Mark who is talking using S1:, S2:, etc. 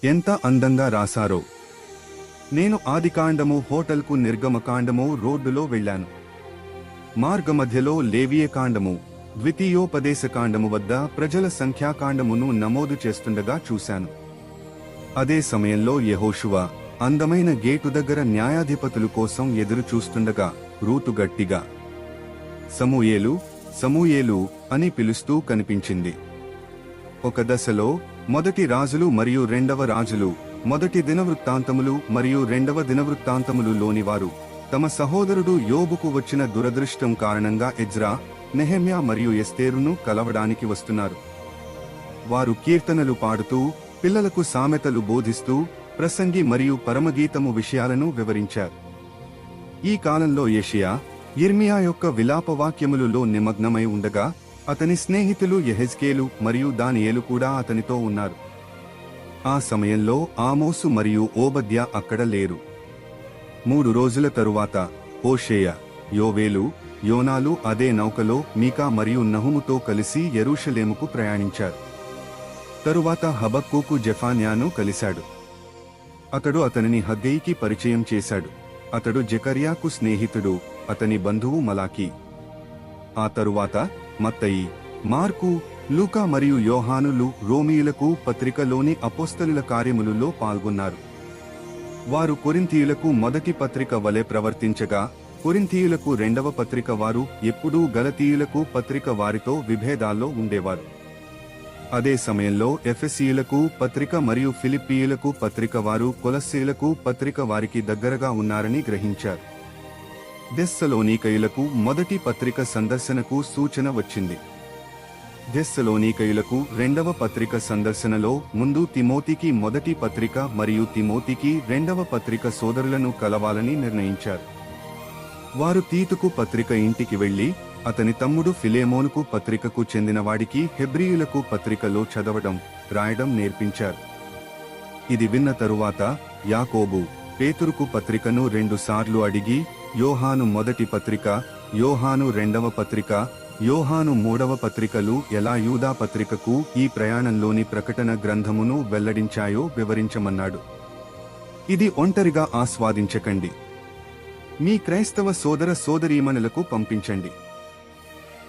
S1: ఎంత అందంగా రాశారో. నేను ఆదికాండము హోటల్కు నిర్గమకాండము రోడ్డులో వెళ్ళాను. మార్గమధ్యలో లేవియకాండము, ద్వితీయోపదేశకాండము వద్ద ప్రజల సంఖ్యాకాండమును నమోదు చేస్తుండగా చూశాను. అదే సమయంలో యెహోషువ అందమైన గేటు దగ్గర న్యాయాధిపతులు కోసం ఎదురు చూస్తుండగా రూతు గట్టిగా సమూయేలు, సమూయేలు అని పిలుస్తూ కనిపించింది. ఒక దశలో మొదటి రాజులు మరియు రెండవ రాజులు, మొదటి దినవృత్తాంతములు మరియు రెండవ దినవృత్తాంతములు లోనివారు తమ సహోదరుడు యోబుకు వచ్చిన దురదృష్టం కారణంగా ఎజ్రా, నెహెమ్యా మరియు ఎస్తేరును కలవడానికి వస్తున్నారు. వారు కీర్తనలు పాడుతూ, పిల్లలకు సామెతలు బోధిస్తూ, ప్రసంగి మరియు పరమగీతము విషయాలను వివరించారు. ఈ కాలంలో యెషయా, యిర్మీయా యొక్క విలాపవాక్యములలో నిమగ్నమై ఉండగా అతని స్నేహితులు యెహెజ్కేలు మరియు దానియేలు కూడా అతనితో ఉన్నారు. ఆ సమయంలో ఆమోసు మరియు ఓబద్యా అక్కడ లేరు. 3 రోజుల తరువాత హోషేయ, యోవేలు, యోనాలు అదే నౌకలో మీకా మరియు నహుముతో కలిసి యెరూషలేముకు ప్రయాణించారు. తరువాత హబక్కూకు జెఫన్యాను కలిశాడు. అతడు అతనిని హగ్గయికి పరిచయం చేశాడు. అతడు జెకర్యాకు స్నేహితుడు, అతని బంధువు మలాకి. ఆ తరువాత మత్తయి, మార్కు, లూకా మరియు యోహానులు రోమీయులకు పత్రికలోని అపోస్తలుల కార్యములలో పాల్గొన్నారు. వారు కొరింథీయులకు మొదటి పత్రిక వలె ప్రవర్తించగా, కొరింథీయులకు రెండవ పత్రిక వారు ఎప్పుడూ గలతీయులకు పత్రిక వారితో విభేదాల్లో ఉండేవారు. అదే సమయంలో ఎఫెసీయులకు పత్రిక మరియు ఫిలిప్పీయులకు పత్రిక వారు కొలస్సీయులకు పత్రిక వారికి దగ్గరగా ఉన్నారని గ్రహించారు. దెస్సలోనీకయులకు మొదటి పత్రిక సందర్శనకు సూచన వచ్చింది. దెస్సలోనీకయులకు రెండవ పత్రిక సందర్శనలో ముందు తిమోతికి మొదటి పత్రిక మరియు తిమోతికి రెండవ పత్రిక సోదరులను కలవాలని నిర్ణయించారు. వారు తీతుకు పత్రిక ఇంటికి వెళ్లి అతని తమ్ముడు ఫిలేమోనుకు పత్రికకు చెందినవాడికి హెబ్రీయులకు పత్రికలో చదవడం, రాయడం నేర్పించారు. ఇది విన్న తరువాత యాకోబు పేతురుకు పత్రికను 2 సార్లు అడిగి, యోహాను మొదటి పత్రిక, యోహాను రెండవ పత్రిక, యోహాను మూడవ పత్రికలు ఎలా యూదా పత్రికకు ఈ ప్రయాణంలోని ప్రకటన గ్రంథమును వెల్లడించాయో వివరించమన్నాడు. ఇది ఒంటరిగా ఆస్వాదించకండి, మీ క్రైస్తవ సోదర సోదరీమణులకు పంపించండి.